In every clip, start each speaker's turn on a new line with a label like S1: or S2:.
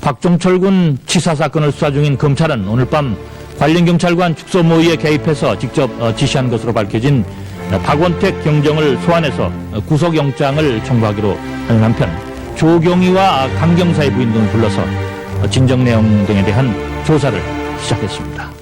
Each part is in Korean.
S1: 박종철 군 치사 사건을 수사 중인 검찰은 오늘 밤 관련 경찰관 축소 모의에 개입해서 직접 지시한 것으로 밝혀진 박원택 경정을 소환해서 구속영장을 청구하기로 하는 한편 조경희와 강경사의 부인 등을 불러서 진정 내용 등에 대한 조사를 시작했습니다.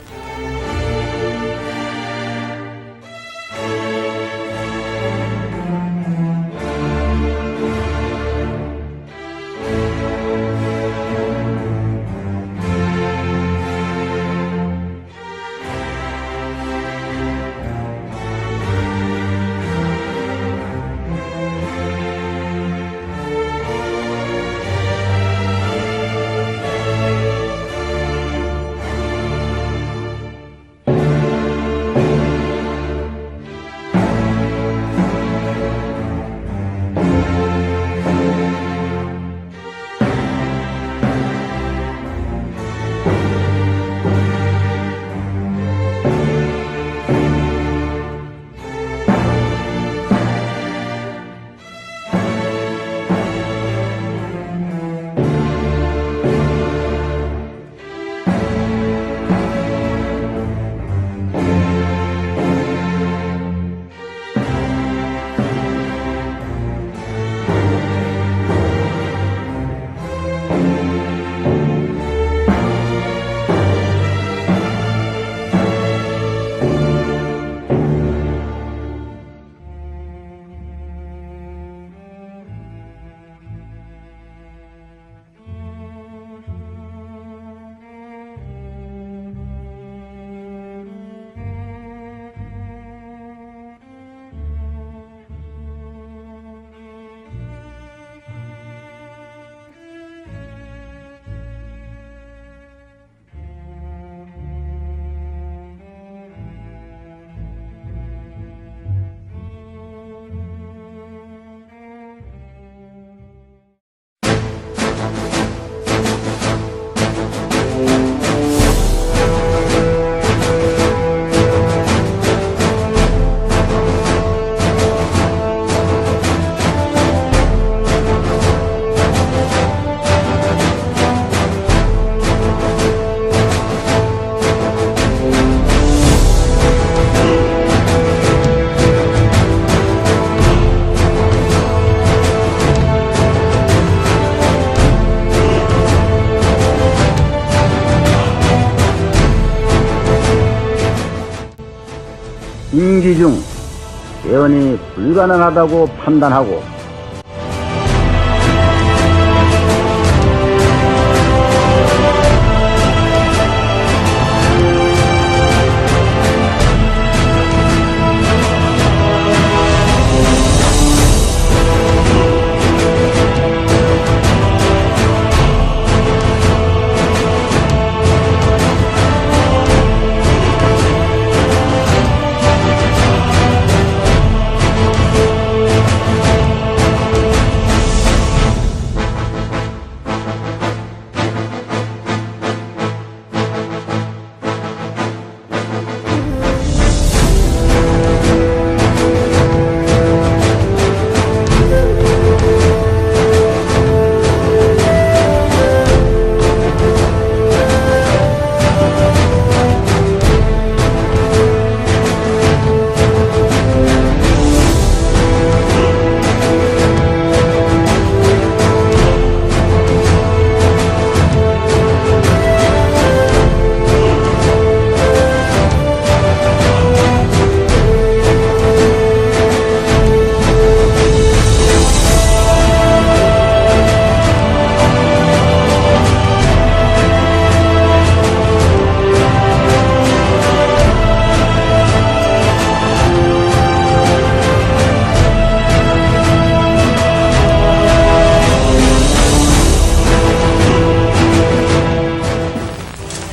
S2: 임기 중 개헌이 불가능하다고 판단하고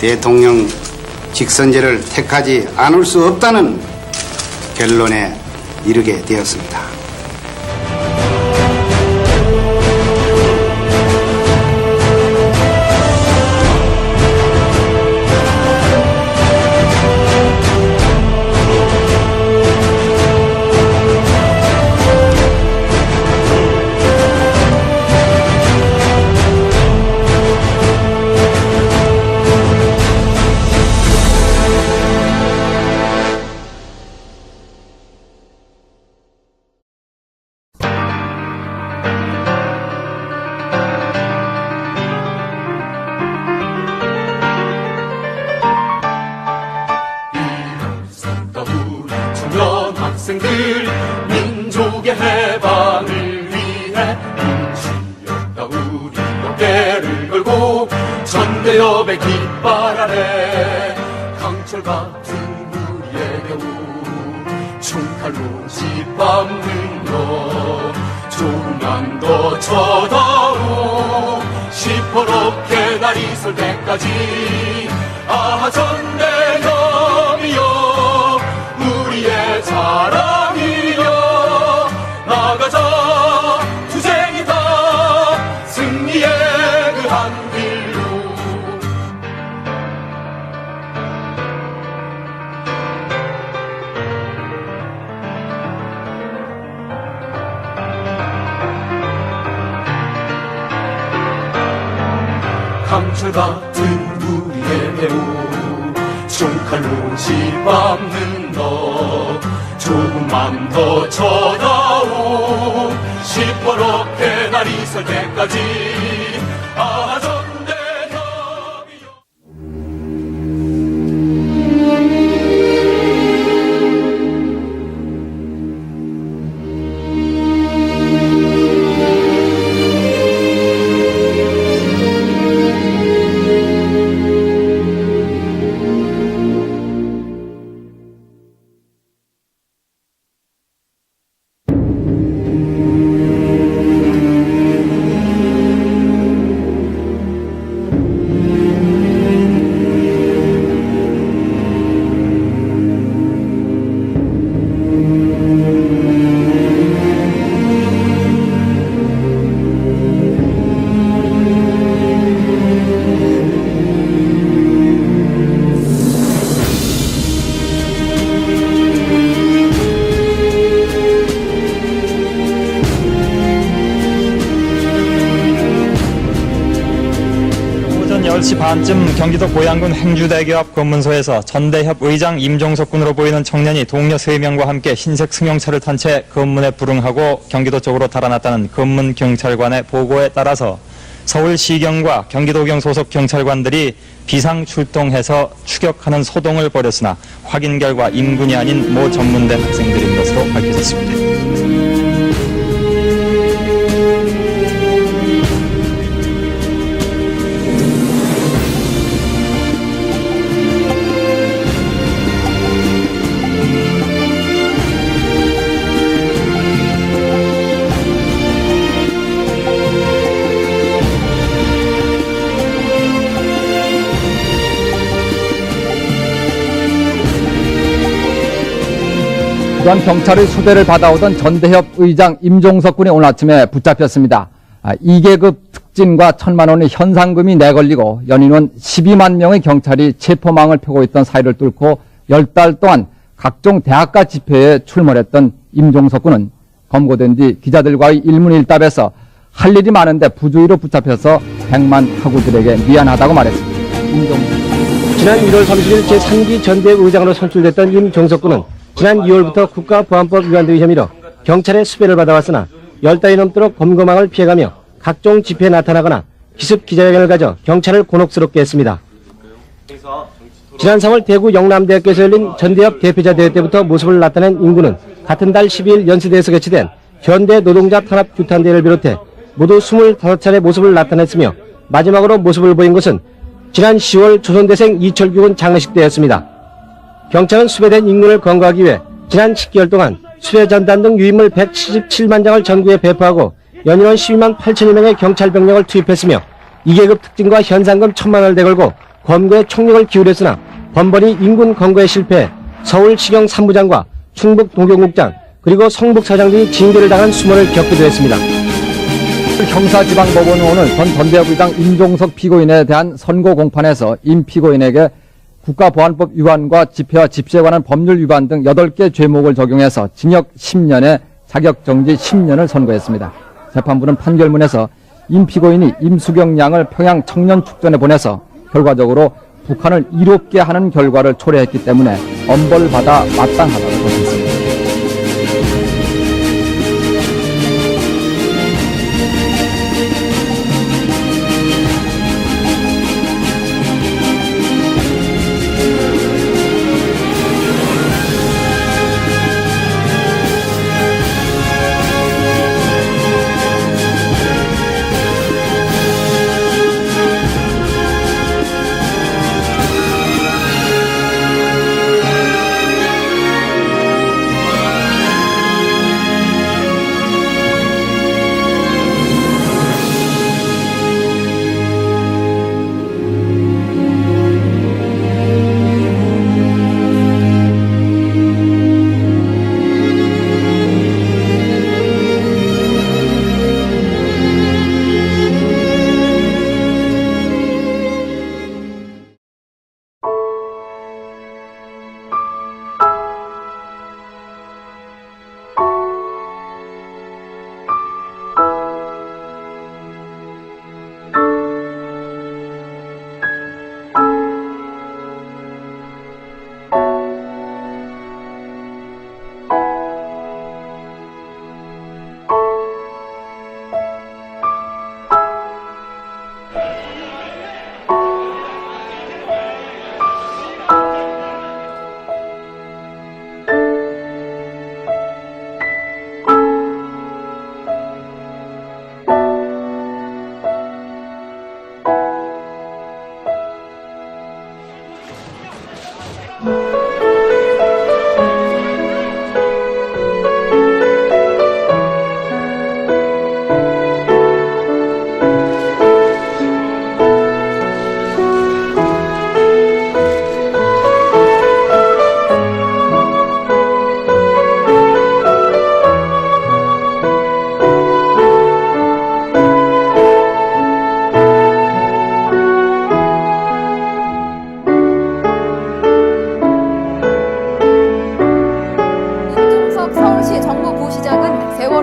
S3: 대통령 직선제를 택하지 않을 수 없다는 결론에 이르게 되었습니다.
S4: 민족의 해방을 위해 민주였다 우리 어깨를 걸고 전대협의 깃발 아래 강철 같은 우리의 배우 총칼로 짓밟는 너 조금만 더 쳐다오 시퍼렇게 날이 설 때까지 아 전대협이여 우리의 자랑이여 나가자 투쟁이다 승리의 그 한 길로 강철 같은 우리의 배우 총칼로 짓밟는 너 조금만 더 쳐다오 시퍼렇게 날이 설 때까지 아 전대협이여
S5: 오전 10시 반쯤 경기도 고양군 행주대교 앞 검문소에서 전대협 의장 임종석 군으로 보이는 청년이 동료 3명과 함께 흰색 승용차를 탄 채 검문에 불응하고 경기도 쪽으로 달아났다는 검문 경찰관의 보고에 따라서 서울시경과 경기도경 소속 경찰관들이 비상 출동해서 추격하는 소동을 벌였으나 확인 결과 임군이 아닌 모 전문대 학생들인 것으로 밝혀졌습니다.
S6: 또한 경찰의 수배를 받아오던 전대협 의장 임종석 군이 오늘 아침에 붙잡혔습니다. 2계급 특진과 1,000만 원의 현상금이 내걸리고 연인원 12만 명의 경찰이 체포망을 펴고 있던 사이를 뚫고 10달 동안 각종 대학가 집회에 출몰했던 임종석 군은 검거된 뒤 기자들과의 일문일답에서 할 일이 많은데 부주의로 붙잡혀서 100만 학우들에게 미안하다고 말했습니다.
S7: 지난 1월 30일 제3기 전대협 의장으로 선출됐던 임종석 군은 지난 2월부터 국가보안법 위반 등의 혐의로 경찰의 수배를 받아왔으나 10달이 넘도록 검거망을 피해가며 각종 집회에 나타나거나 기습 기자회견을 가져 경찰을 곤혹스럽게 했습니다. 지난 3월 대구 영남대학교에서 열린 전대협 대표자 대회 때부터 모습을 나타낸 임군은 같은 달 12일 연세대에서 개최된 현대 노동자 탄압 규탄대회를 비롯해 모두 25차례 모습을 나타냈으며 마지막으로 모습을 보인 것은 지난 10월 조선대생 이철규 군 장례식 때였습니다. 경찰은 수배된 임군을 검거하기 위해 지난 10개월 동안 수배 전단 등 유인물 177만 장을 전국에 배포하고 연인원 12만 8천여 명의 경찰 병력을 투입했으며 2계급 특진과 현상금 1,000만 원을 대걸고 검거에 총력을 기울였으나 번번이 임군 검거에 실패해 서울시경 3부장과 충북 도경국장 그리고 성북사장 등이 징계를 당한 수모를 겪기도 했습니다.
S6: 형사지방법원은 오늘 전 전대협 의장 임종석 피고인에 대한 선고 공판에서 임 피고인에게 국가보안법 위반과 집회와 집시에 관한 법률 위반 등 8개 죄목을 적용해서 징역 10년에 자격정지 10년을 선고했습니다. 재판부는 판결문에서 임 피고인이 임수경 양을 평양 청년축전에 보내서 결과적으로 북한을 이롭게 하는 결과를 초래했기 때문에 엄벌받아 마땅하다고 보셨습니다.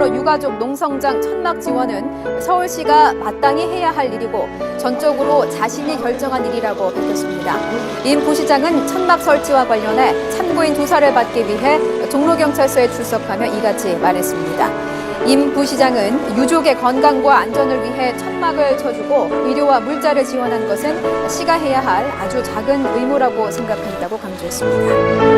S8: 여러 유가족 농성장 천막 지원은 서울시가 마땅히 해야 할 일이고 전적으로 자신이 결정한 일이라고 밝혔습니다. 임 부시장은 천막 설치와 관련해 참고인 조사를 받기 위해 종로경찰서에 출석하며 이같이 말했습니다. 임 부시장은 유족의 건강과 안전을 위해 천막을 쳐주고 의료와 물자를 지원한 것은 시가 해야 할 아주 작은 의무라고 생각한다고 강조했습니다.